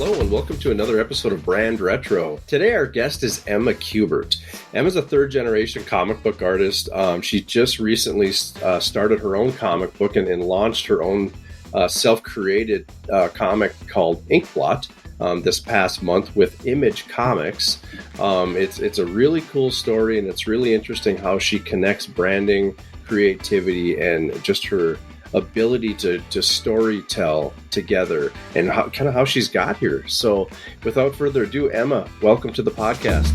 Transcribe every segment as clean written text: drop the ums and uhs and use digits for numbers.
Hello and welcome to another episode of Brand Retro. Today our guest is Emma Kubert. Emma's a third generation comic book artist. She just recently started her own comic book and launched her own self-created comic called Inkblot this past month with Image Comics. It's a really cool story, and it's really interesting how she connects branding, creativity, and just her ability to story tell together, and how she's got here. So without further ado, Emma, welcome to the podcast.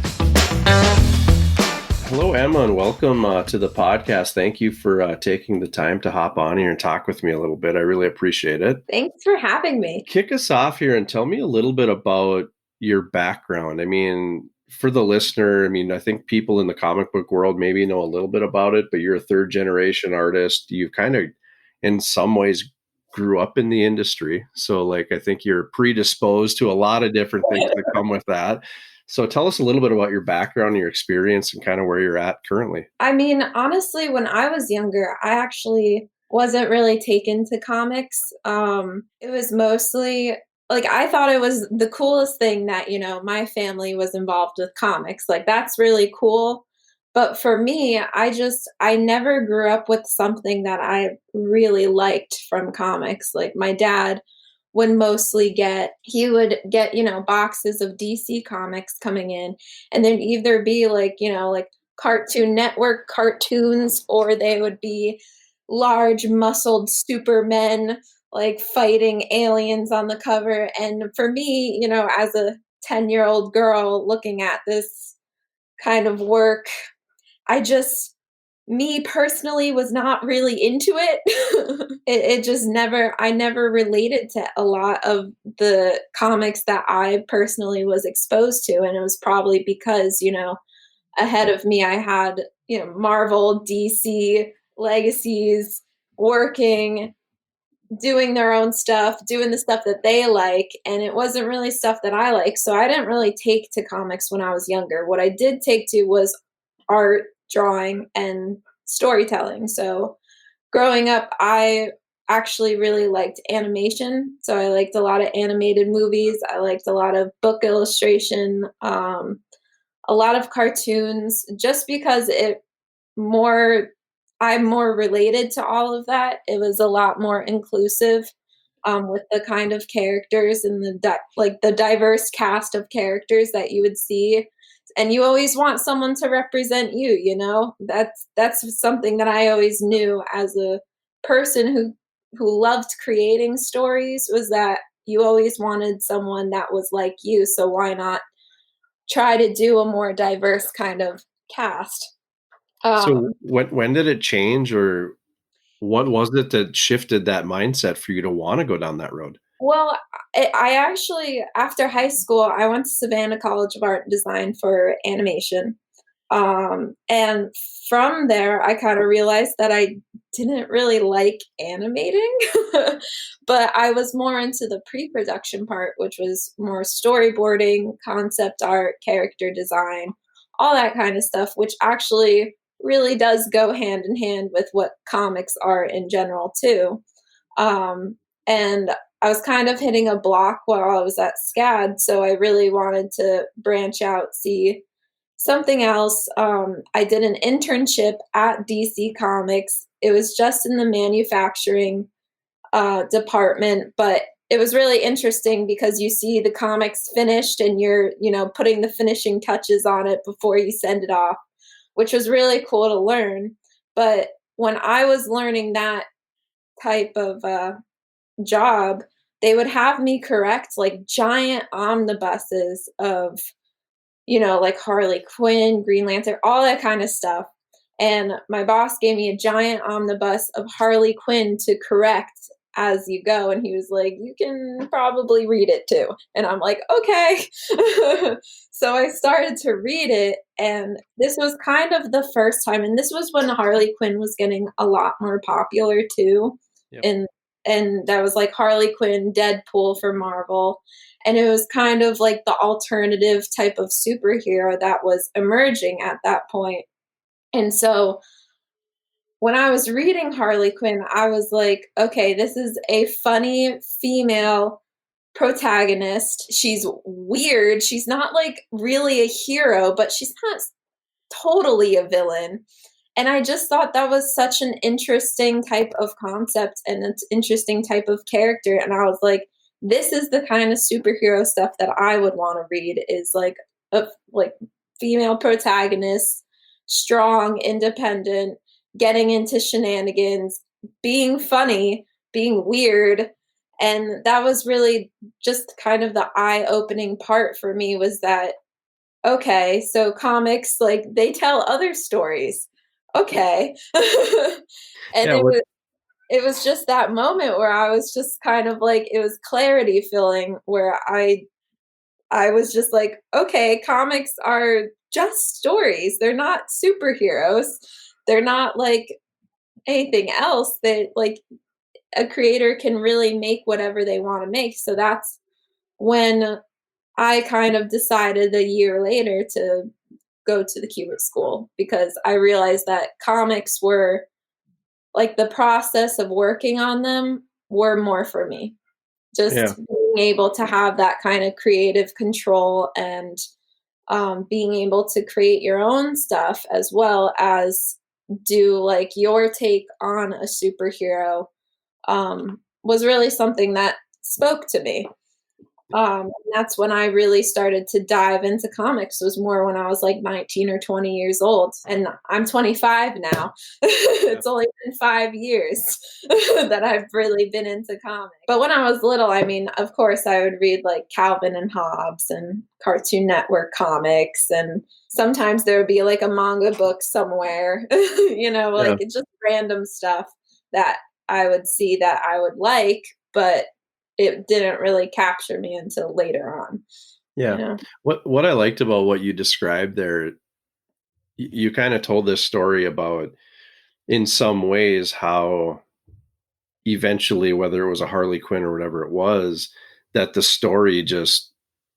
Hello, Emma, and welcome to the podcast. Thank you for taking the time to hop on here and talk with me a little bit. I really appreciate it. Thanks for having me. Kick us off here and tell me a little bit about your background. I mean, for the listener, I think people in the comic book world maybe know a little bit about it, but you're a third generation artist. You've kind of in some ways grew up in the industry. So I think you're predisposed to a lot of different things that come with that. So tell us a little bit about your background, your experience, and kind of where you're at currently. Honestly, when I was younger, I actually wasn't really taken to comics. It was mostly I thought it was the coolest thing that, my family was involved with comics. That's really cool. But for me, I never grew up with something that I really liked from comics. My dad would he would get, boxes of DC comics coming in, and there'd either be Cartoon Network cartoons, or they would be large muscled supermen fighting aliens on the cover. And for me, as a 10-year-old girl looking at this kind of work, me personally was not really into it. I never related to a lot of the comics that I personally was exposed to. And it was probably because, ahead of me, I had, Marvel, DC, Legacies working, doing their own stuff, doing the stuff that they like. And it wasn't really stuff that I like. So I didn't really take to comics when I was younger. What I did take to was art, drawing, and storytelling. So growing up, I actually really liked animation. So I liked a lot of animated movies. I liked a lot of book illustration, a lot of cartoons, just because I'm more related to all of that. It was a lot more inclusive with the kind of characters and the diverse cast of characters that you would see. And you always want someone to represent you, that's something that I always knew as a person who loved creating stories, was that you always wanted someone that was like you. So why not try to do a more diverse kind of cast? So when did it change, or what was it that shifted that mindset for you to want to go down that road? Well, I actually, after high school, I went to Savannah College of Art and Design for animation. And from there, I kind of realized that I didn't really like animating, but I was more into the pre-production part, which was more storyboarding, concept art, character design, all that kind of stuff, which actually really does go hand in hand with what comics are in general too. And I was kind of hitting a block while I was at SCAD, so I really wanted to branch out, see something else. I did an internship at DC Comics. It was just in the manufacturing department, but it was really interesting because you see the comics finished and you're, putting the finishing touches on it before you send it off, which was really cool to learn. But when I was learning that type of job, they would have me correct giant omnibuses of, Harley Quinn, Green Lantern, all that kind of stuff. And my boss gave me a giant omnibus of Harley Quinn to correct as you go. And he was like, you can probably read it too. And I'm like, okay. So I started to read it. And this was kind of the first time. And this was when Harley Quinn was getting a lot more popular too. Yep. And that was Harley Quinn, Deadpool for Marvel. And it was kind of the alternative type of superhero that was emerging at that point. And so when I was reading Harley Quinn, I was like, okay, this is a funny female protagonist. She's weird. She's not like really a hero, but she's not totally a villain. And I just thought that was such an interesting type of concept and an interesting type of character. And I was like, this is the kind of superhero stuff that I would want to read, is like a like female protagonist, strong, independent, getting into shenanigans, being funny, being weird. And that was really just kind of the eye-opening part for me, was that, okay, so comics, like, they tell other stories. Okay. And Yeah. it was just that moment where I was just kind of like, it was clarity filling, where I was just like, okay, comics are just stories. They're not superheroes. They're not like anything else. That, like, a creator can really make whatever they want to make. So that's when I kind of decided a year later to go to the Kubert school, because I realized that comics were, like, the process of working on them were more for me. Yeah. Just being able to have that kind of creative control, and being able to create your own stuff, as well as do like your take on a superhero, was really something that spoke to me. That's when I really started to dive into comics, was more when I was like 19 or 20 years old. And I'm 25 now. Yeah. It's only been 5 years that I've really been into comics. But when I was little, I mean, of course, I would read like Calvin and Hobbes and Cartoon Network comics. And sometimes there would be like a manga book somewhere, Yeah. like just random stuff that I would see that I would like, but it didn't really capture me until later on, you Yeah. know? What I liked about what you described there, you kind of told this story about, in some ways, how eventually, whether it was a Harley Quinn or whatever it was, that the story just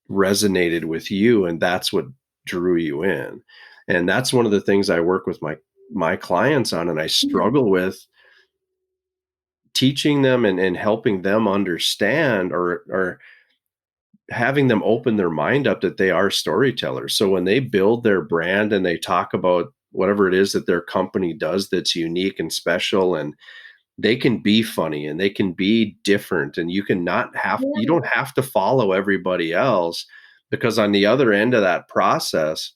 resonated with you, and that's what drew you in. And that's one of the things I work with my clients on, and I Mhm. struggle with teaching them and helping them understand, or having them open their mind up, that they are storytellers. So when they build their brand and they talk about whatever it is that their company does that's unique and special, and they can be funny and they can be different, and you Yeah. don't have to follow everybody else, because on the other end of that process,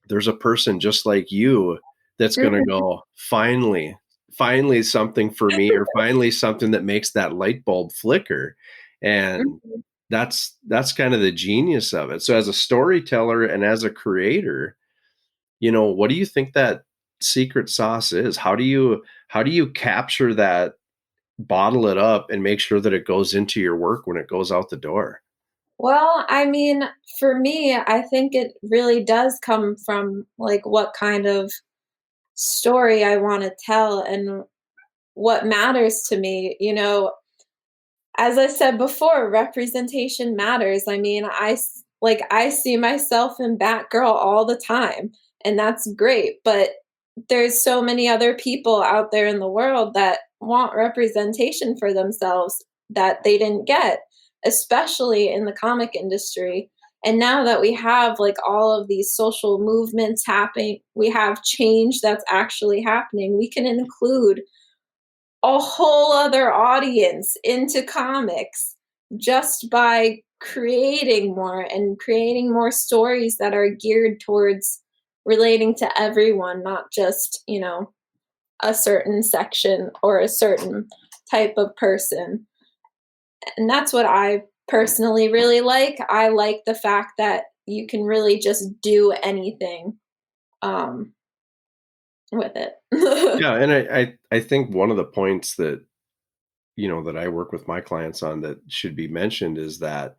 there's a person just like you that's going to Mhm. go, finally something for me, or finally something that makes that light bulb flicker. And Mhm. that's kind of the genius of it. So as a storyteller and as a creator, what do you think that secret sauce is? How do you capture that, bottle it up, and make sure that it goes into your work when it goes out the door? Well, I mean, for me, I think it really does come from, like, what kind of story I wanna tell and what matters to me, As I said before, representation matters. I mean, I see myself in Batgirl all the time, and that's great, but there's so many other people out there in the world that want representation for themselves that they didn't get, especially in the comic industry. And now that we have like all of these social movements happening, we have change that's actually happening. We can include a whole other audience into comics just by creating more stories that are geared towards relating to everyone, not just, a certain section or a certain type of person. And that's what I personally really like. I like the fact that you can really just do anything, um, with it. Yeah, and I think one of the points that I work with my clients on that should be mentioned is that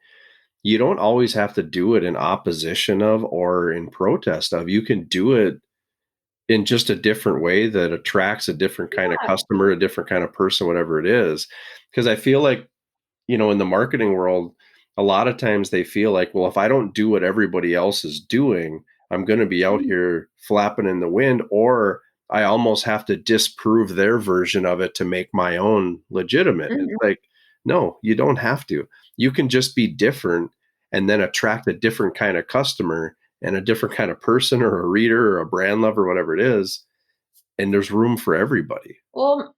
you don't always have to do it in opposition of or in protest of. You can do it in just a different way that attracts a different kind of Yeah. customer, a different kind of person, whatever it is. Because I feel like, in the marketing world, a lot of times they feel like, well, if I don't do what everybody else is doing, I'm going to be out Mhm. here flapping in the wind, or I almost have to disprove their version of it to make my own legitimate. It's Mhm. like, No, you don't have to. You can just be different and then attract a different kind of customer and a different kind of person or a reader or a brand lover, whatever it is. And there's room for everybody. Well,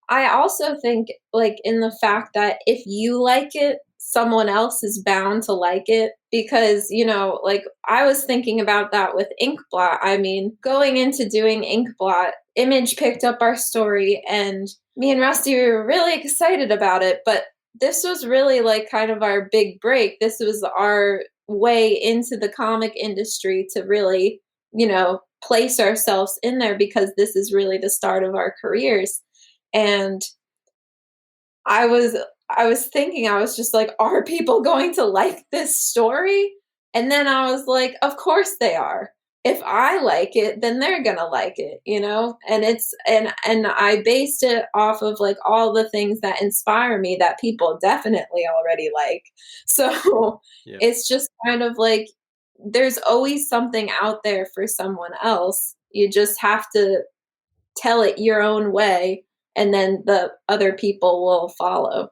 I also think, like, in the fact that if you like it, someone else is bound to like it because, like, I was thinking about that with Inkblot. I mean, going into doing Inkblot, Image picked up our story, and me and Rusty were really excited about it, but this was really, like, kind of our big break. This was our way into the comic industry to really, place ourselves in there because this is really the start of our careers. And I was I was thinking, I was just like, are people going to like this story? And then I was like, of course they are. If I like it, then they're going to like it. And and I based it off of like all the things that inspire me that people definitely already like. So Yeah. it's just kind of like there's always something out there for someone else. You just have to tell it your own way, and then the other people will follow.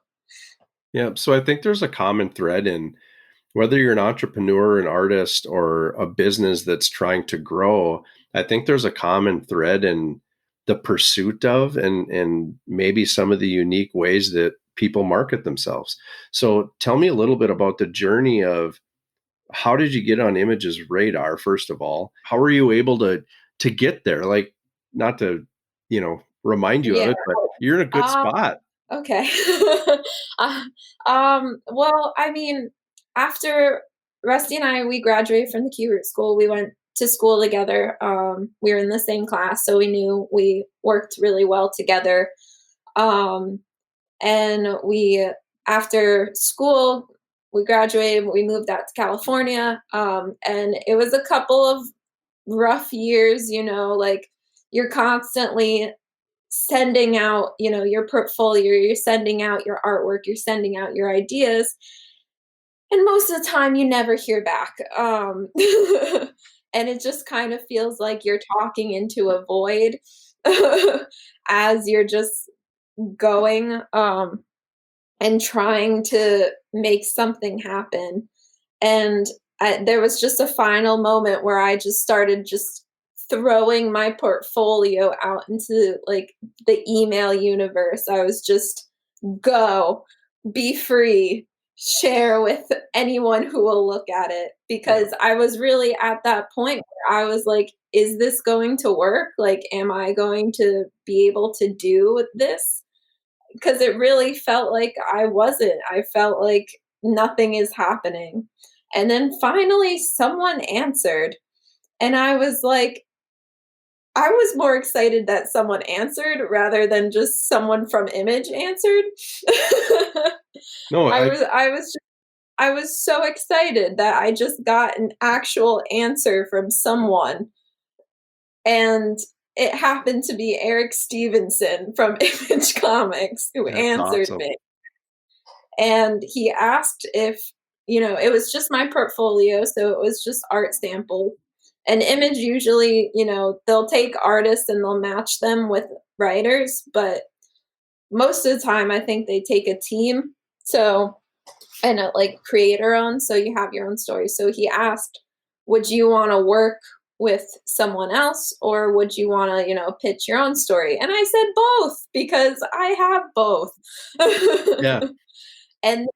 Yeah. So I think there's a common thread in whether you're an entrepreneur, an artist, or a business that's trying to grow. I think there's a common thread in the pursuit of and maybe some of the unique ways that people market themselves. So tell me a little bit about the journey of how did you get on Image's radar, first of all? How were you able to get there? Like, not to, remind you of Yeah. it, but you're in a good Um, spot. okay. Uh, well, I mean, after Rusty and I, we graduated from the Kubert school. We went to school together. We were in the same class, so we knew we worked really well together. Um, and after school, we graduated, we moved out to California. And it was a couple of rough years, like you're constantly sending out, your portfolio, you're sending out your artwork, you're sending out your ideas, and most of the time you never hear back. And it just kind of feels like you're talking into a void as you're just going and trying to make something happen. And there was just a final moment where I just started just throwing my portfolio out into like the email universe. I was just go, be free, share with anyone who will look at it Yeah. because I was really at that point where I was like, is this going to work? Like, am I going to be able to do this? Because it really felt like I wasn't. I felt like nothing is happening. And then finally, someone answered. And I was like, I was more excited that someone answered rather than just someone from Image answered. No, I was I was just, I was so excited that I just got an actual answer from someone, and it happened to be Eric Stevenson from Image Comics who that's answered awesome. me. And he asked if, it was just my portfolio, so it was just art samples. And Image usually, they'll take artists and they'll match them with writers, but most of the time I think they take a team. So, and like creator owned, so you have your own story. So he asked, would you want to work with someone else or would you want to, pitch your own story? And I said both because I have both. Yeah. And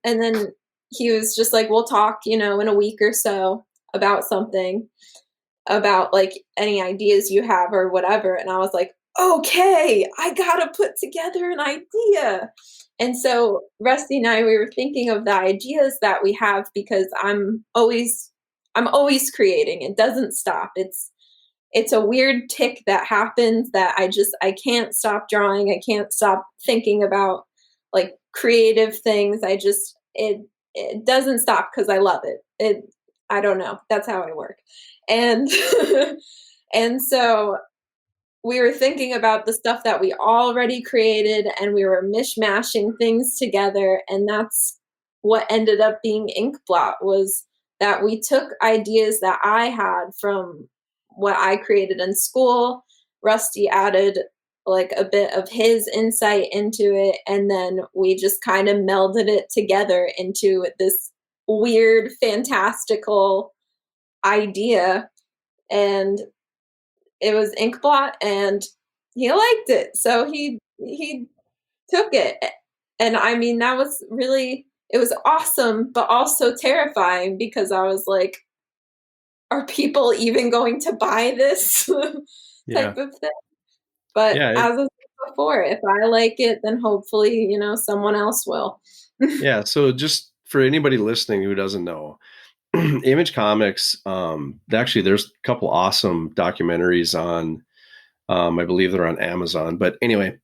then he was just like, we'll talk, in a week or so about something, about like any ideas you have or whatever. And I was like, okay, I gotta put together an idea. And so Rusty and I, we were thinking of the ideas that we have because I'm always creating. It doesn't stop. It's a weird tick that happens that I can't stop drawing. I can't stop thinking about like creative things. It doesn't stop because I love it. I don't know. That's how I work. And and so we were thinking about the stuff that we already created and we were mishmashing things together, and that's what ended up being Inkblot, was that we took ideas that I had from what I created in school. Rusty added like a bit of his insight into it, and then we just kind of melded it together into this weird fantastical idea, and it was Inkblot, and he liked it, so he took it. And I mean, that was really, it was awesome, but also terrifying because I was like, are people even going to buy this Yeah. type of thing? But Yeah. as I said before, if I like it, then hopefully, someone else will. Yeah. So just for anybody listening who doesn't know, Image Comics, actually there's a couple awesome documentaries on, I believe they're on Amazon. But anyway,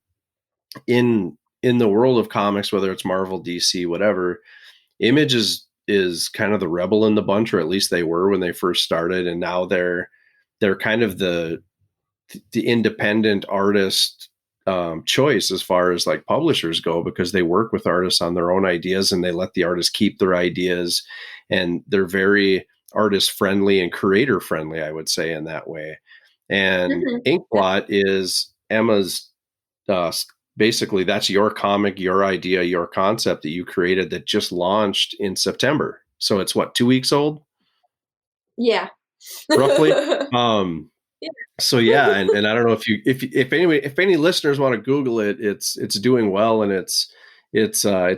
in the world of comics, whether it's Marvel, DC, whatever, Image is kind of the rebel in the bunch, or at least they were when they first started, and now they're kind of the independent artist choice as far as like publishers go, because they work with artists on their own ideas and they let the artists keep their ideas, and they're very artist friendly and creator friendly, I would say, in that way. And Mhm. Yeah. Inkblot is Emma's, uh, basically that's your comic, your idea, your concept that you created that just launched in September. So it's what, 2 weeks old Yeah. roughly. Um, Yeah. so yeah, and I don't know if any listeners want to Google it, it's doing well, and it's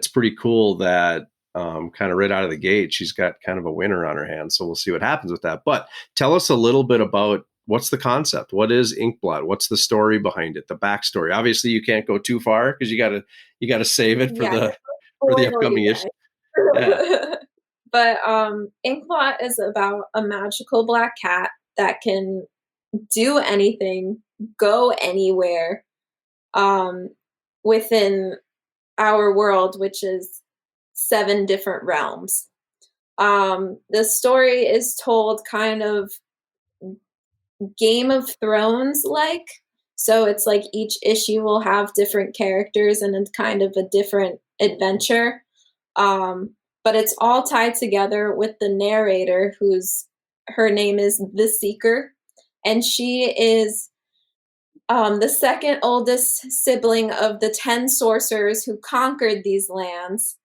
pretty cool that kind of right out of the gate she's got kind of a winner on her hands. So we'll see what happens with that. But tell us a little bit about what's the concept, what is Inkblot, what's the story behind it, the backstory. Obviously, you can't go too far because you gotta save it Yeah, for the spoil you upcoming issue. Yeah. guys. But Inkblot is about a magical black cat that can do anything, go anywhere, um, within our world, which is 7 different realms. The story is told kind of Game of Thrones like. So it's like each issue will have different characters and it's kind of a different adventure. Um, but it's all tied together with the narrator, who's her name is The Seeker, and she is the second oldest sibling of the 10 sorcerers who conquered these lands,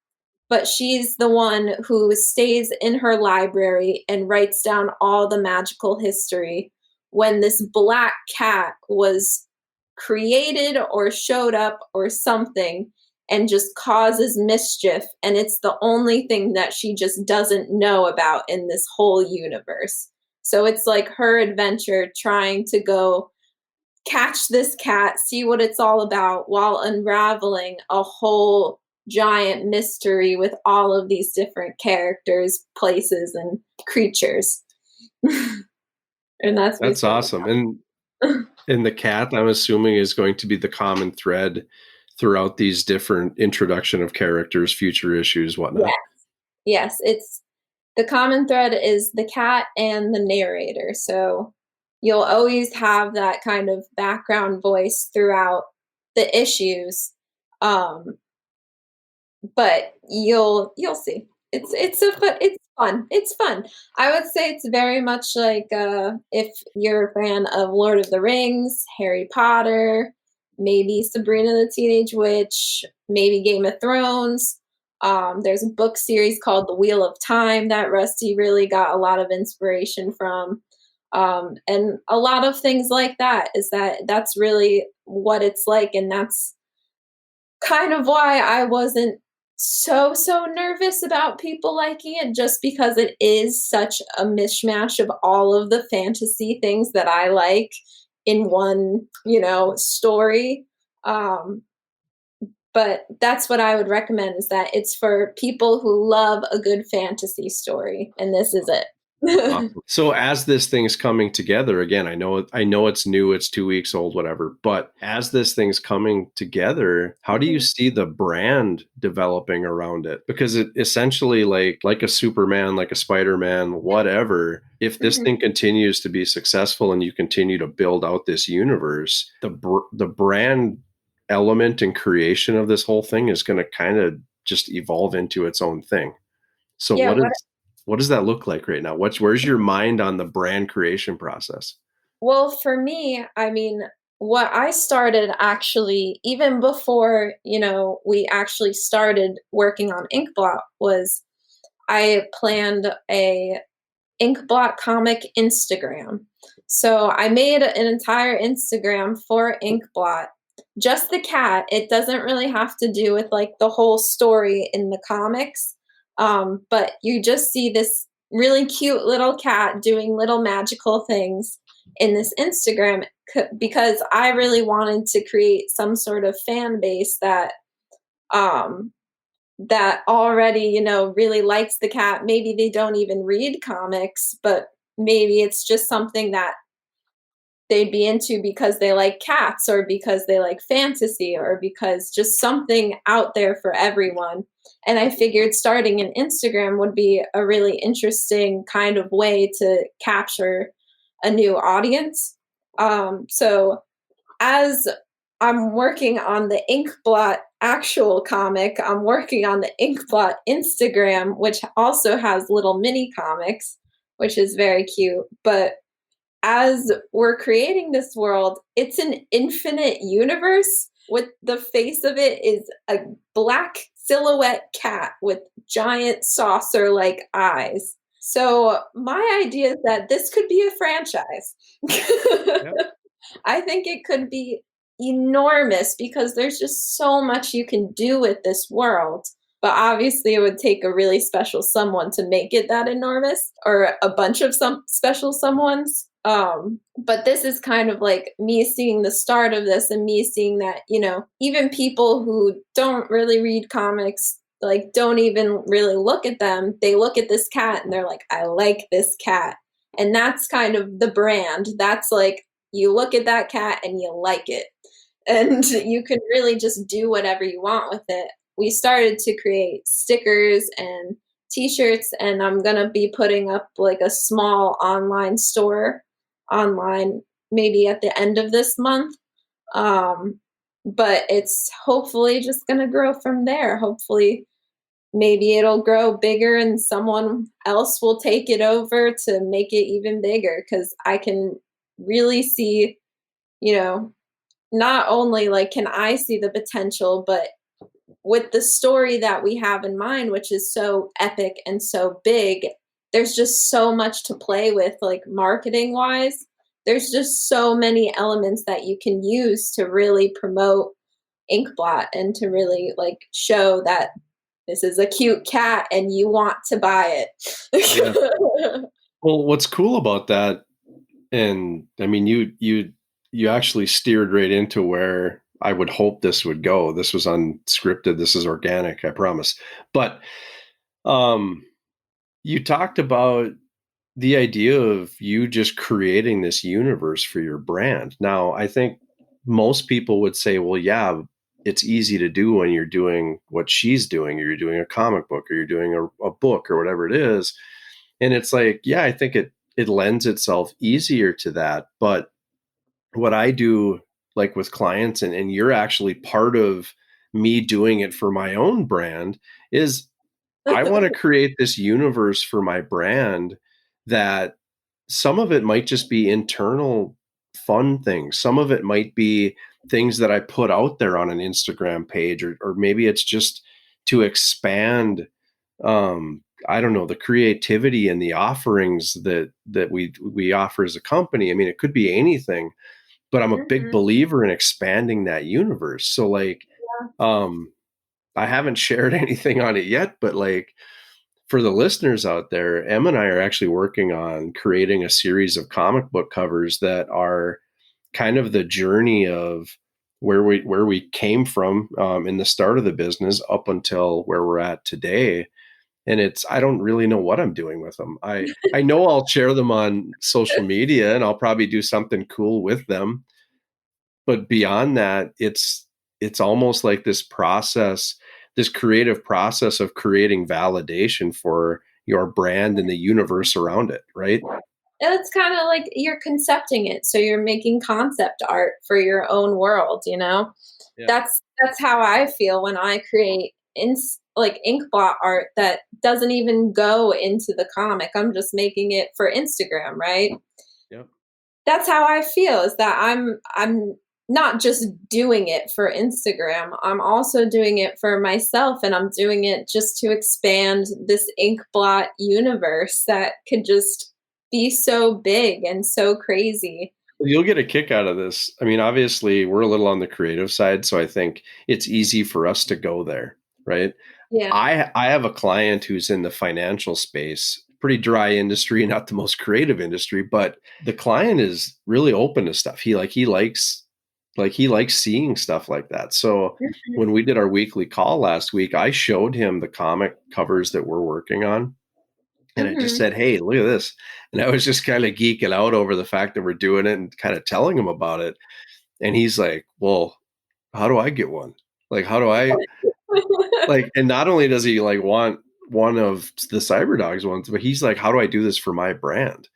but she's the one who stays in her library and writes down all the magical history when this black cat was created or showed up or something and just causes mischief. And it's the only thing that she just doesn't know about in this whole universe. So it's like her adventure trying to go catch this cat, see what it's all about, while unraveling a whole giant mystery with all of these different characters, places, and creatures. And that's That's basically awesome. And the cat, I'm assuming, is going to be the common thread throughout these different introduction of characters, future issues, yeah. whatnot. Yes, it's the common thread is the cat and the narrator. So you'll always have that kind of background voice throughout the issues. Um, but you'll see. It's fun. It's fun. I would say it's very much like if you're a fan of Lord of the Rings, Harry Potter, maybe Sabrina the Teenage Witch, maybe Game of Thrones. There's a book series called The Wheel of Time that Rusty really got a lot of inspiration from. And a lot of things like that is that's really what it's like, and that's kind of why I wasn't so nervous about people liking it, just because it is such a mishmash of all of the fantasy things that I like in one, story. Um, but that's what I would recommend, is that it's for people who love a good fantasy story, and this is it. Awesome. So as this thing's coming together, again, I know it's new, it's 2 weeks old, whatever. But as this thing's coming together, how do you Mhm, see the brand developing around it? Because it essentially, like a Superman, like a Spider-Man, whatever. If this mhm. thing continues to be successful and you continue to build out this universe, the brand element and creation of this whole thing is going to kind of just evolve into its own thing. So Yeah, what does that look like right now? Where's your mind on the brand creation process? well, for me, I mean, what I started actually, even before, we actually started working on Inkblot, was I planned a Inkblot comic Instagram. So I made an entire Instagram for Inkblot. Just the cat. It doesn't really have to do with like the whole story in the comics. But you just see this really cute little cat doing little magical things in this Instagram because I really wanted to create some sort of fan base um, that already, really likes the cat. Maybe they don't even read comics, but maybe it's just something that they'd be into because they like cats or because they like fantasy or because just something out there for everyone. And I figured starting an Instagram would be a really interesting kind of way to capture a new audience. So as I'm working on the Inkblot actual comic, I'm working on the Inkblot Instagram, which also has little mini comics, which is very cute. But as we're creating this world, it's an infinite universe. With the face of it is a black silhouette cat with giant saucer like eyes. So my idea is that this could be a franchise. Yep. I think it could be enormous because there's just so much you can do with this world. But obviously, it would take a really special someone to make it that enormous, or a bunch of some special someones. But this is kind of like me seeing the start of this and me seeing that, even people who don't really read comics, like don't even really look at them, they look at this cat and they're like, I like this cat. And that's kind of the brand. That's like, you look at that cat and you like it. And you can really just do whatever you want with it. We started to create stickers and t-shirts, and I'm going to be putting up like a small online store online maybe at the end of this month. But it's hopefully just going to grow from there. Hopefully, maybe it'll grow bigger and someone else will take it over to make it even bigger because I can really see, you know, not only like can I see the potential, but with the story that we have in mind, which is so epic and so big, there's just so much to play with, like marketing wise. There's just so many elements that you can use to really promote Inkblot and to really like show that this is a cute cat and you want to buy Yeah. it. Well, what's cool about that, and I mean, you actually steered right into where I would hope this would go. This was unscripted. This is organic, I promise. But um, you talked about the idea of you just creating this universe for your brand. Now, I think most people would say, well, yeah, it's easy to do when you're doing what she's doing, or you're doing a comic book, or you're doing a book, or whatever it is. And it's like, yeah, I think it lends itself easier to that. But what I do, like with clients, and you're actually part of me doing it for my own brand, is I want to create this universe for my brand that some of it might just be internal fun things. Some of it might be things that I put out there on an Instagram page, or maybe it's just to expand, I don't know, the creativity and the offerings that we offer as a company. I mean, it could be anything, but I'm a big Mhm. believer in expanding that universe. So like, um, I haven't shared anything on it yet, but like, for the listeners out there, Em and I are actually working on creating a series of comic book covers that are kind of the journey of where we came from, in the start of the business up until where we're at today. And I don't really know what I'm doing with them. I know I'll share them on social media and I'll probably do something cool with them. But beyond that, it's almost like this process, this creative process of creating validation for your brand and the universe around it, right? It's kind of like you're concepting it, so you're making concept art for your own world, Yeah. That's how I feel when I create like inkblot art that doesn't even go into the comic. I'm just making it for Instagram, right? Yep. That's how I feel, is that I'm not just doing it for Instagram, I'm also doing it for myself, and I'm doing it just to expand this Inkblot universe that could just be so big and so crazy. You'll get a kick out of this. I mean, obviously, we're a little on the creative side, so I think it's easy for us to go there, right? Yeah. I have a client who's in the financial space, pretty dry industry, not the most creative industry, but the client is really open to stuff. He likes seeing stuff like that. So Mhm. when we did our weekly call last week, I showed him the comic covers that we're working on. And I just Mhm. said, "Hey, look at this." And I was just kind of geeking out over the fact that we're doing it and kind of telling him about it. And he's like, "Well, how do I get one? Like, how do I like?" And not only does he like want one of the Cyberdogs ones, but he's like, "How do I do this for my brand?"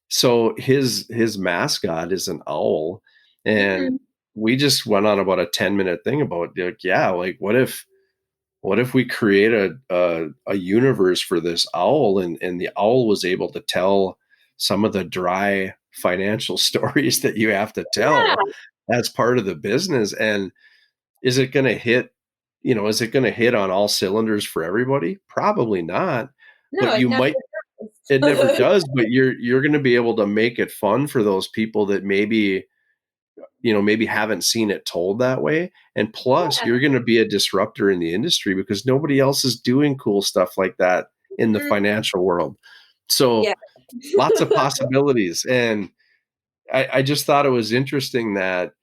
So his mascot is an owl, and Mhm. we just went on about a 10-minute thing about like, yeah, like what if we create a universe for this owl, and the owl was able to tell some of the dry financial stories that you have to Yeah. tell as part of the business. And is it going to hit, is it going to hit on all cylinders for everybody? Probably not. No, But it you never might, it never does. does, but you're going to be able to make it fun for those people that maybe haven't seen it told that way. And plus, Yeah. you're going to be a disruptor in the industry because nobody else is doing cool stuff like that in the Mhm. financial world. So Yeah. lots of possibilities. And I just thought it was interesting that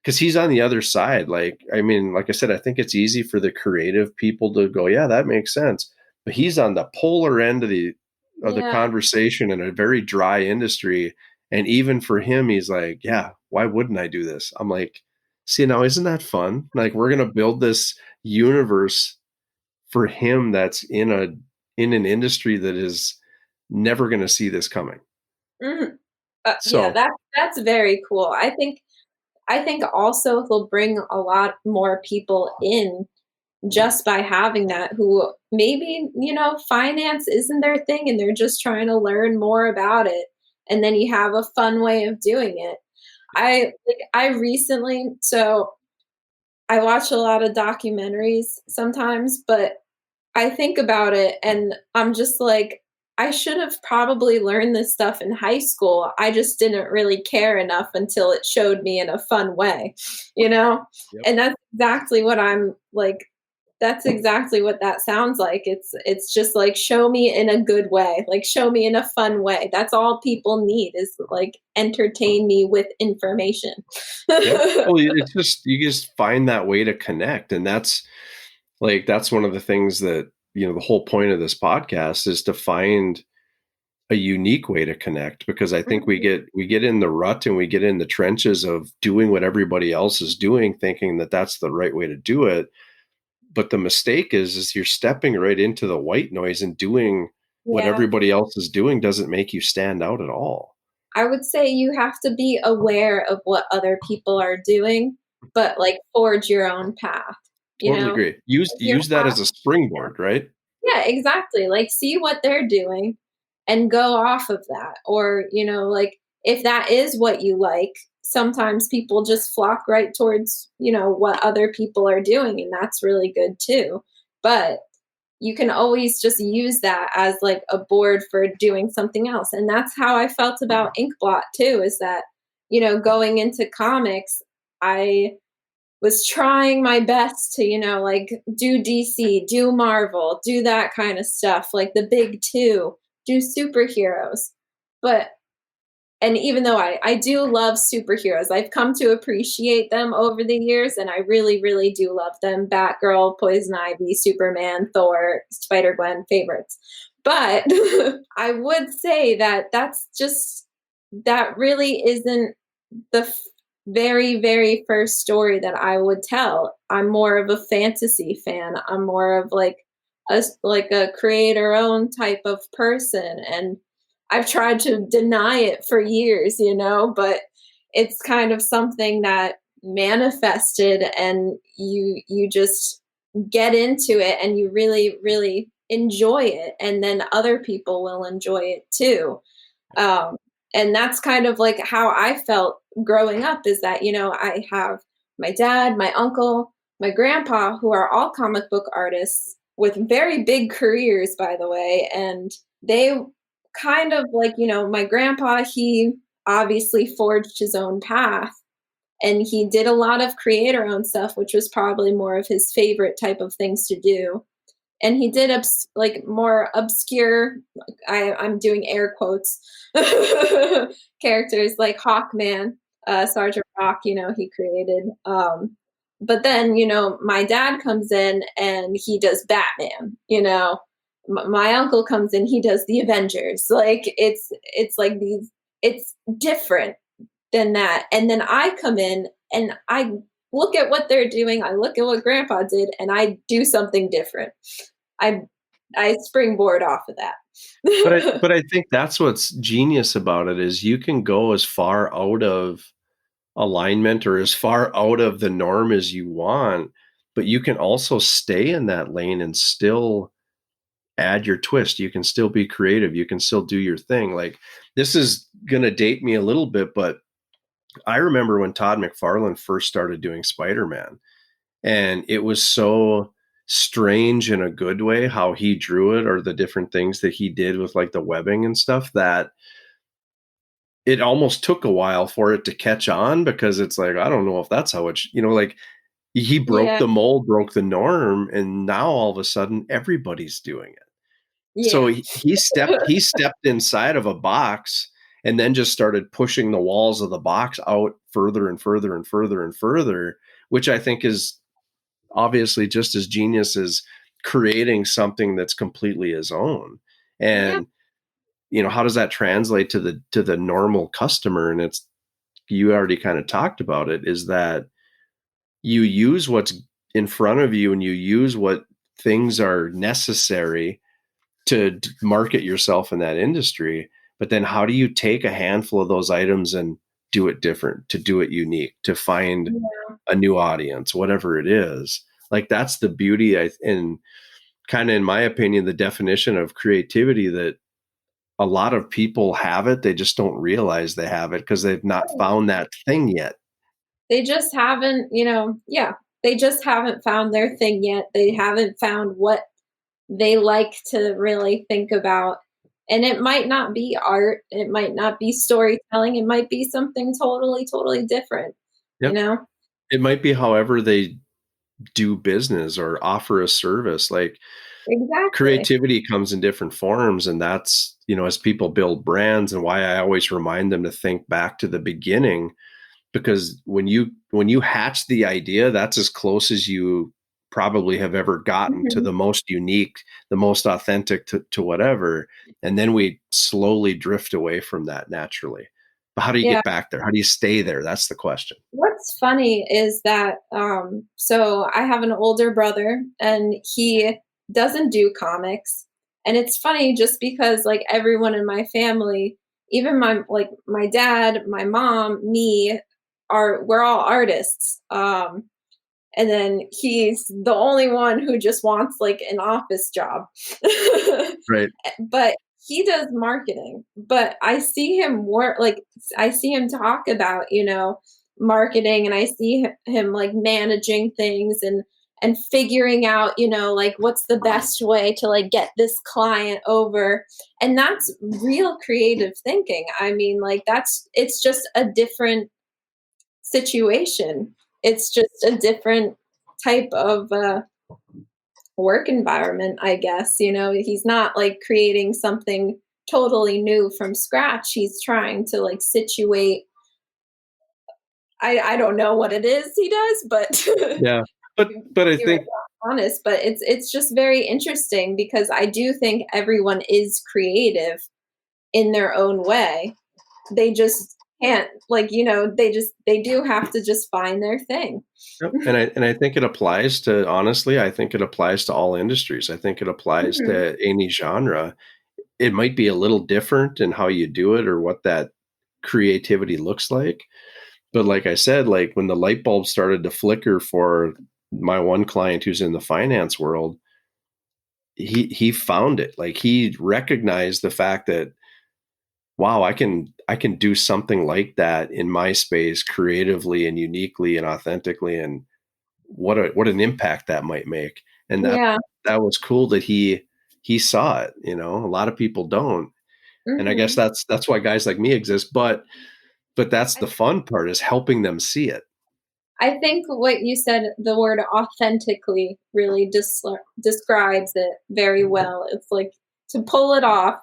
because he's on the other side. Like, I mean, like I said, I think it's easy for the creative people to go, yeah, that makes sense. But he's on the polar end of the Yeah. conversation in a very dry industry. And even for him, he's like, yeah, why wouldn't I do this? I'm like, see, now isn't that fun? Like, we're gonna build this universe for him that's in an industry that is never gonna see this coming. Mhm. Yeah, So that's very cool. I think also he'll bring a lot more people in just by having that who maybe, finance isn't their thing and they're just trying to learn more about it. And then you have a fun way of doing it. I recently so I watch a lot of documentaries sometimes, but I think about it and I'm just like, I should have probably learned this stuff in high school. I just didn't really care enough until it showed me in a fun way, you know? yep. And that's exactly what I'm like, that's exactly what that sounds like. It's just like show me in a good way, like show me in a fun way. That's all people need is like entertain me with information. Yeah. Well, it's just you just find that way to connect, and that's one of the things that the whole point of this podcast is to find a unique way to connect, because I think we Mhm. get in the rut and we get in the trenches of doing what everybody else is doing, thinking that that's the right way to do it. But the mistake is you're stepping right into the white noise, and doing what Yeah. everybody else is doing doesn't make you stand out at all. I would say you have to be aware of what other people are doing, but, like, forge your own path, you Totally know? agree. Use Like, you use that have as a springboard, right? Yeah, exactly, like, see what they're doing and go off of that, or, like, if that is what you like, sometimes people just flock right towards, what other people are doing, and that's really good too, but you can always just use that as like a board for doing something else. And that's how I felt about Inkblot too, is that, going into comics, I was trying my best to, like do DC, do Marvel, do that kind of stuff, like the big two, do superheroes. But and even though I do love superheroes, I've come to appreciate them over the years, and I really, really do love them. Batgirl, Poison Ivy, Superman, Thor, Spider Gwen, favorites. But I would say that that really isn't the very, very first story that I would tell. I'm more of a fantasy fan. I'm more of like a creator own type of person, and I've tried to deny it for years, but it's kind of something that manifested, and you just get into it and you really, really enjoy it, and then other people will enjoy it too. Um, and that's kind of like how I felt growing up is that, I have my dad, my uncle, my grandpa, who are all comic book artists with very big careers, by the way. And they kind of like, my grandpa, he obviously forged his own path and he did a lot of creator owned stuff, which was probably more of his favorite type of things to do. And he did like more obscure, I'm doing air quotes, characters like Hawkman, Sergeant Rock, he created. But then, my dad comes in and he does Batman, my uncle comes in, he does the Avengers. Like it's like these, it's different than that. And then I come in and I look at what they're doing, I look at what grandpa did, and I do something different. I I springboard off of that. But I think that's what's genius about it is you can go as far out of alignment or as far out of the norm as you want, but you can also stay in that lane and still add your twist. You can still be creative. You can still do your thing. Like, this is going to date me a little bit, but I remember when Todd McFarlane first started doing Spider-Man, and it was so strange in a good way how he drew it, or the different things that he did with like the webbing and stuff, that it almost took a while for it to catch on, because it's like, I don't know if that's how it, like, he broke Yeah, the mold, broke the norm, and now all of a sudden everybody's doing it. So yeah. he stepped inside of a box and then just started pushing the walls of the box out further and further and further and further, which I think is obviously just as genius as creating something that's completely his own. Yeah, And how does that translate to the normal customer? And it's, you already kind of talked about it, is that you use what's in front of you and you use what things are necessary to market yourself in that industry. But then how do you take a handful of those items and do it different, to do it unique, to find yeah, a new audience, whatever it is? Like, that's the beauty, and kind of, in my opinion, the definition of creativity, that a lot of people have it. They just don't realize they have it because they've not found that thing yet. they just haven't, yeah, they just haven't found their thing yet. They haven't found what they like to really think about. And it might not be art, it might not be storytelling, it might be something totally, totally different, you Yep. know? It might be however they do business or offer a service. Like, Exactly. creativity comes in different forms, and that's, as people build brands, and why I always remind them to think back to the beginning, because when you hatch the idea, that's as close as you probably have ever gotten to Mhm. the most unique, the most authentic, to whatever. And then we slowly drift away from that naturally. But how do you Yeah. get back there? How do you stay there? That's the question. What's funny is that, so I have an older brother and he doesn't do comics. And it's funny just because like everyone in my family, even my dad, my mom, me, we're all artists. And then he's the only one who just wants like an office job. Right. But he does marketing. But I see him work, like I see him talk about, marketing, and I see him like managing things and figuring out, like what's the best way to like get this client over. And that's real creative thinking. I mean, like it's just a different situation. It's just a different type of work environment, I guess. He's not like creating something totally new from scratch. He's trying to like situate. I don't know what it is he does, but Yeah. But I you were think, honest. But it's just very interesting because I do think everyone is creative in their own way. They just can't like they do have to just find their thing. yep. And I think it applies to, honestly, I think it applies to all industries. I think it applies Mhm. to any genre. It might be a little different in how you do it or what that creativity looks like. But like I said, like when the light bulb started to flicker for my one client who's in the finance world, he found it. Like, he recognized the fact that wow, I can do something like that in my space creatively and uniquely and authentically, and what an impact that might make. And Yeah. that was cool that he saw it. A lot of people don't. And I guess Hmm. that's why guys like me exist, but that's I, the fun part, is helping them see it. I think what you said, the word authentically, really describes it very well. It's like, to pull it off,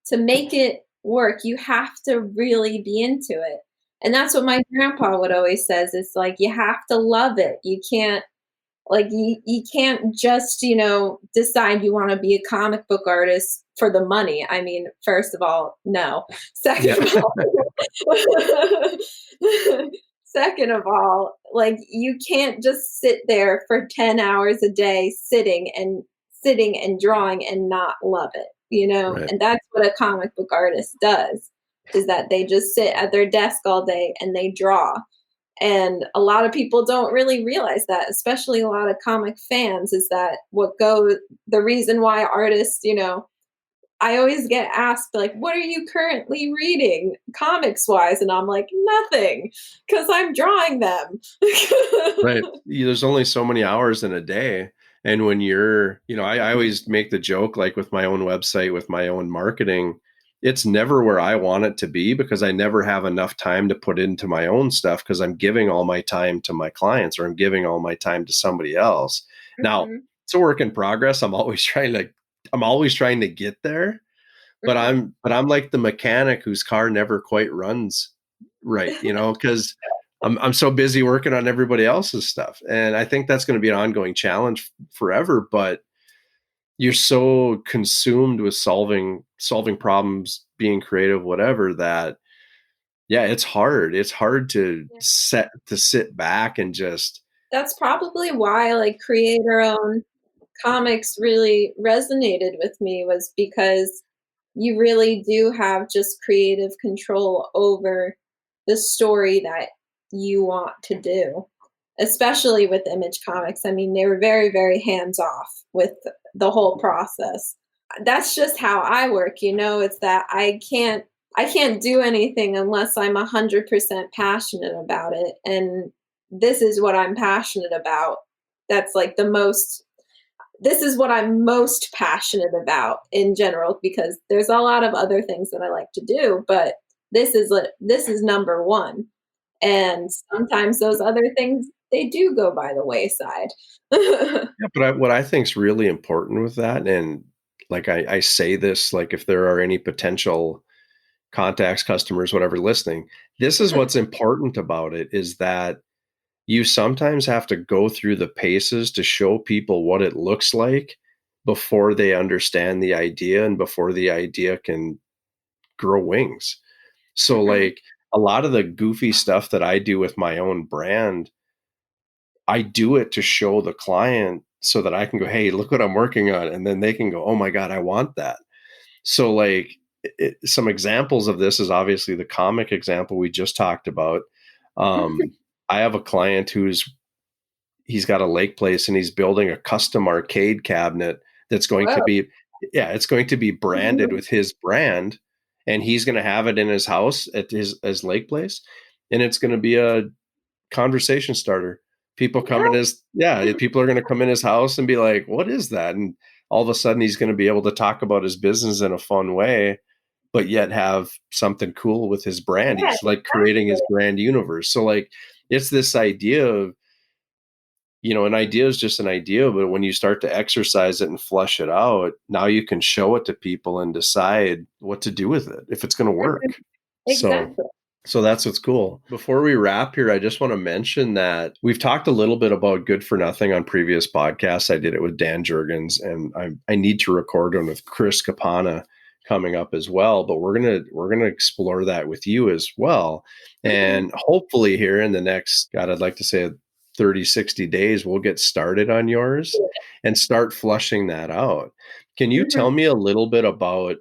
to make it work, you have to really be into it. And that's what my grandpa would always says. It's like, you have to love it. You can't, like, you can't just, decide you want to be a comic book artist for the money. I mean, first of all, no. Yeah. Second of all, second of all, like, you can't just sit there for 10 hours a day sitting and drawing and not love it, Right. And that's what a comic book artist does, is that they just sit at their desk all day and they draw. And a lot of people don't really realize that, especially a lot of comic fans, is that the reason why artists, I always get asked, like, what are you currently reading comics wise? And I'm like, nothing, because I'm drawing them. Right. There's only so many hours in a day. And when I always make the joke, like with my own website, with my own marketing, it's never where I want it to be, because I never have enough time to put into my own stuff, because I'm giving all my time to my clients, or I'm giving all my time to somebody else. Now, Mhm, it's a work in progress. I'm always trying to get there, but mhm. I'm like the mechanic whose car never quite runs right, because I'm so busy working on everybody else's stuff. And I think that's going to be an ongoing challenge forever, but you're so consumed with solving problems, being creative, whatever, that yeah, it's hard. It's hard to sit back and just That's probably why, like, creator-owned comics really resonated with me, was because you really do have just creative control over the story that you want to do, especially with Image Comics. I mean, they were very, very hands off with the whole process. That's just how I work, it's that I can't do anything unless I'm 100% passionate about it, and this is what I'm passionate about. That's like the most This is what I'm most passionate about in general, because there's a lot of other things that I like to do, but this is number 1. And sometimes those other things, they do go by the wayside. yeah. But what I think is really important with that, and like I say this, like if there are any potential contacts, customers, whatever, listening, this is what's important about it, is that you sometimes have to go through the paces to show people what it looks like before they understand the idea, and before the idea can grow wings. So Mhm. like a lot of the goofy stuff that I do with my own brand, I do it to show the client so that I can go, hey, look what I'm working on. And then they can go, oh my God, I want that. So like some examples of this is obviously the comic example we just talked about. Um, I have a client he's got a lake place, and he's building a custom arcade cabinet that's going to Whoa. be, yeah, it's going to be branded with his brand, and he's going to have it in his house at his lake place, and it's going to be a conversation starter. People are going to come in his house and be like, what is that? And all of a sudden he's going to be able to talk about his business in a fun way, but yet have something cool with his brand. Yeah, He's like creating his brand universe. So like it's this idea of, an idea is just an idea, but when you start to exercise it and flush it out, now you can show it to people and decide what to do with it, if it's going to mhm, work. So, exactly. so that's what's cool. Before we wrap here, I just want to mention that we've talked a little bit about Good for Nothing on previous podcasts. I did it with Dan Jurgens, and I need to record one with Chris Capana coming up as well. But we're gonna explore that with you as well, Mhm. and hopefully here in the next, God, I'd like to say 30, 60 days, we'll get started on yours and start flushing that out. Can you tell Mhm. me a little bit about,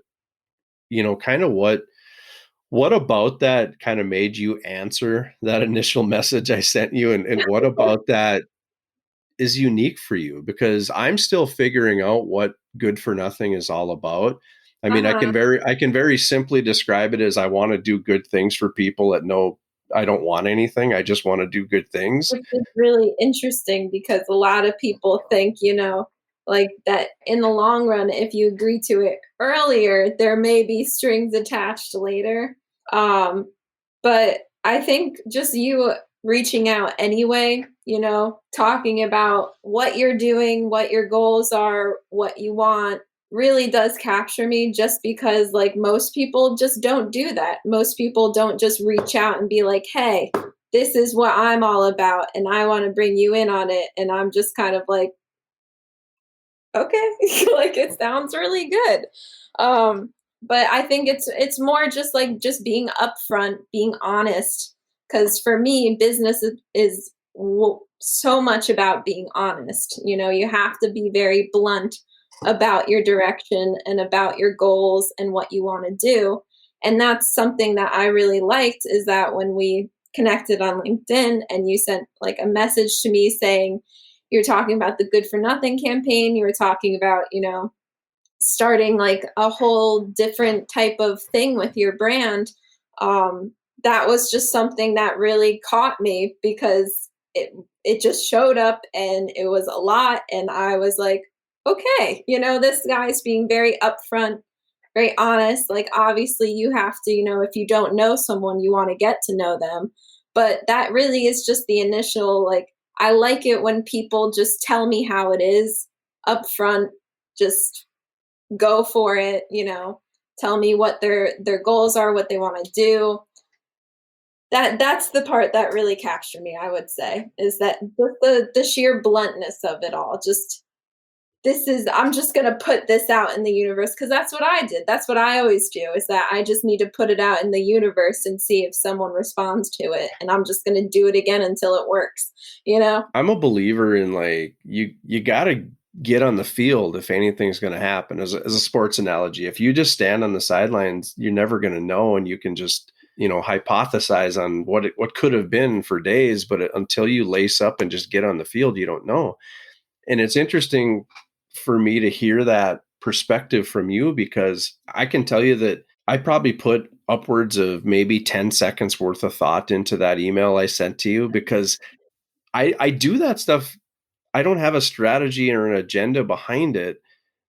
kind of what about that kind of made you answer that initial message I sent you? And what about that is unique for you? Because I'm still figuring out what Good for Nothing is all about. I mean, Uh-huh. I can very simply describe it as I want to do good things for people that know I don't want anything. I just want to do good things. Which is really interesting because a lot of people think, like that in the long run, if you agree to it earlier, there may be strings attached later. Um, but I think just you reaching out anyway, talking about what you're doing, what your goals are, what you want really does capture me just because like most people just don't do that. Most people don't just reach out and be like, "Hey, this is what I'm all about and I want to bring you in on it." And I'm just kind of like, okay, like it sounds really good. Um, but I think it's more just like just being upfront, being honest. Because for me, business is so much about being honest. You have to be very blunt about your direction and about your goals and what you want to do. And that's something that I really liked is that when we connected on LinkedIn and you sent like a message to me saying, you're talking about the Good for Nothing campaign. You were talking about, starting like a whole different type of thing with your brand. Um, that was just something that really caught me because it just showed up and it was a lot. And I was like, okay, this guy's being very upfront, very honest. Like, obviously, you have to, if you don't know someone, you want to get to know them. But that really is just the initial, like, I like it when people just tell me how it is upfront, just go for it, tell me what their goals are, what they want to do. That's the part that really captured me, I would say, is that just the sheer bluntness of it all. Just I'm just going to put this out in the universe because that's what I did. That's what I always do is that I just need to put it out in the universe and see if someone responds to it. And I'm just going to do it again until it works, you know? I'm a believer in like you got to get on the field if anything's going to happen. As a sports analogy, if you just stand on the sidelines, you're never going to know, and you can just hypothesize on what could have been for days, but until you lace up and just get on the field, you don't know. And it's interesting for me to hear that perspective from you because I can tell you that I probably put upwards of maybe 10 seconds worth of thought into that email I sent to you because I do that stuff. I don't have a strategy or an agenda behind it.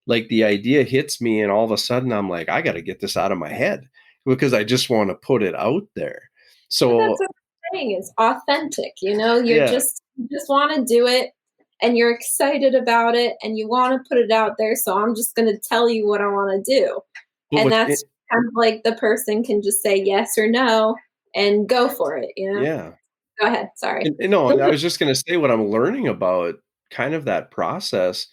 Like the idea hits me and all of a sudden I'm like, I got to get this out of my head because I just want to put it out there. But that's So what I'm saying, it's authentic, you yeah, just wanna do it, and you're excited about it, and you wanna put it out there, so I'm just gonna tell you what I wanna do. but And what's that's kind of like the person can just say yes or no and go for it. yeah. Go ahead, sorry. And no, I was just going to say what I'm learning about kind of that process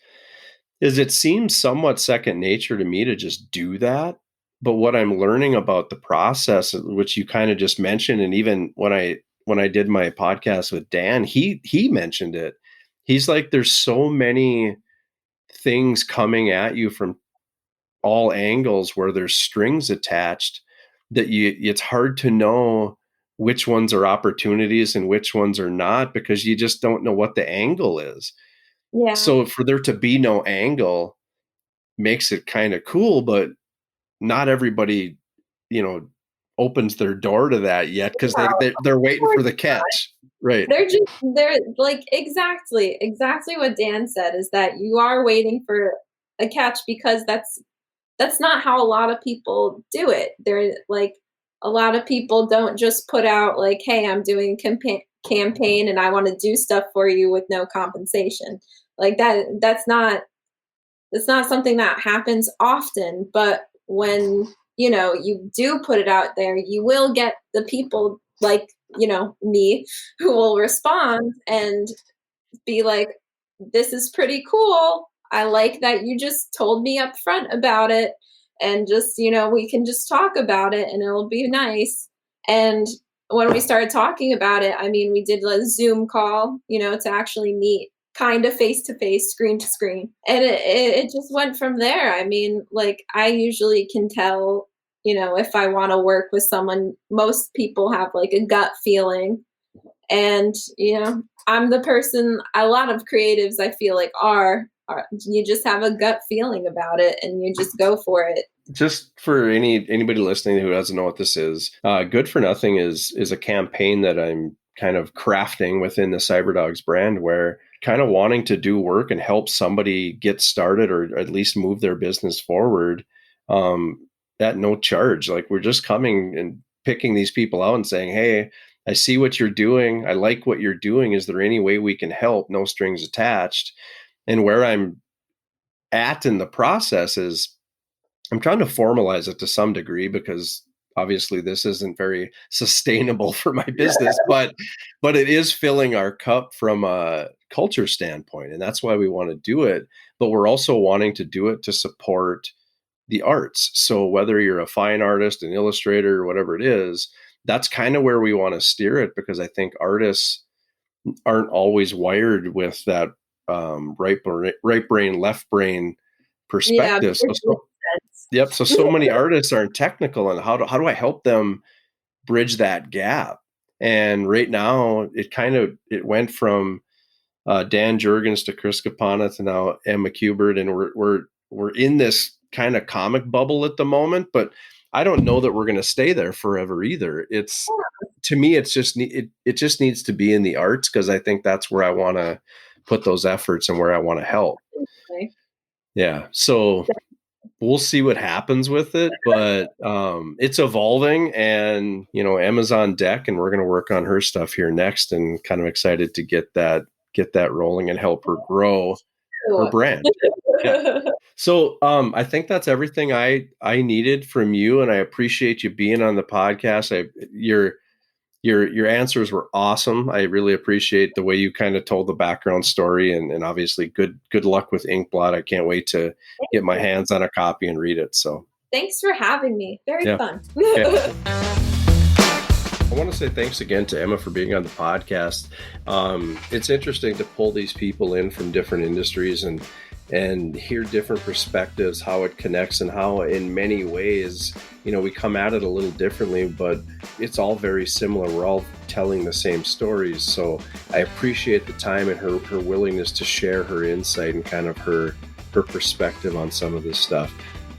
is it seems somewhat second nature to me to just do that. But what I'm learning about the process, which you kind of just mentioned, and even when I did my podcast with Dan, he mentioned it. He's like, there's so many things coming at you from all angles where there's strings attached that it's hard to know which ones are opportunities and which ones are not because you just don't know what the angle is. Yeah. So for there to be no angle makes it kind of cool, but not everybody, you know, opens their door to that yet because No, they're of waiting course for the not. catch. Right. They're like exactly what Dan said is that you are waiting for a catch because that's not how a lot of people do it. They're like a lot of people don't just put out like, "Hey, I'm doing a campaign and I want to do stuff for you with no compensation." Like that's not something that happens often, but when, you do put it out there, you will get the people like, me who will respond and be like, this is pretty cool. I like that you just told me up front about it. And just, we can just talk about it and it'll be nice. And when we started talking about it, I mean, we did a Zoom call, to actually meet kind of face to face, screen to screen. And it just went from there. I mean, like, I usually can tell, if I want to work with someone, most people have like a gut feeling and, I'm the person a lot of creatives I feel like are. you just have a gut feeling about it and you just go for it. Just for anybody listening who doesn't know what this is, Good for Nothing is a campaign that I'm kind of crafting within the CyberDogs brand, where kind of wanting to do work and help somebody get started or at least move their business forward at no charge. Like, we're just coming and picking these people out and saying, hey, I see what you're doing. I like what you're doing. Is there any way we can help? No strings attached. And where I'm at in the process is I'm trying to formalize it to some degree, because obviously this isn't very sustainable for my business, but it is filling our cup from a culture standpoint. And that's why we want to do it. But we're also wanting to do it to support the arts. So whether you're a fine artist, an illustrator, or whatever it is, that's kind of where we want to steer it, because I think artists aren't always wired with that right brain, left brain perspective. Yeah, So many artists aren't technical, and how do I help them bridge that gap? And right now, it went from Dan Jurgens to Chris Kapana to now Emma Kubert, and we're in this kind of comic bubble at the moment. But I don't know that we're going to stay there forever either. To me, it just needs to be in the arts, because I think that's where I want to put those efforts and where I want to help. Okay. Yeah. So we'll see what happens with it, but it's evolving, and Emma's on deck, and we're going to work on her stuff here next, and kind of excited to get that rolling and help her grow her brand. Yeah. So I think that's everything I needed from you, and I appreciate you being on the podcast. Your answers were awesome. I really appreciate the way you kind of told the background story, and obviously good luck with Inkblot. I can't wait to get my hands on a copy and read it. So thanks for having me. Very fun. Okay. I want to say thanks again to Emma for being on the podcast. It's interesting to pull these people in from different industries and hear different perspectives, how it connects, and how in many ways, we come at it a little differently, but it's all very similar. We're all telling the same stories. So I appreciate the time and her willingness to share her insight and kind of her perspective on some of this stuff.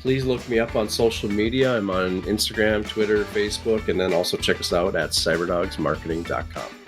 Please look me up on social media. I'm on Instagram, Twitter, Facebook, and then also check us out at cyberdogsmarketing.com.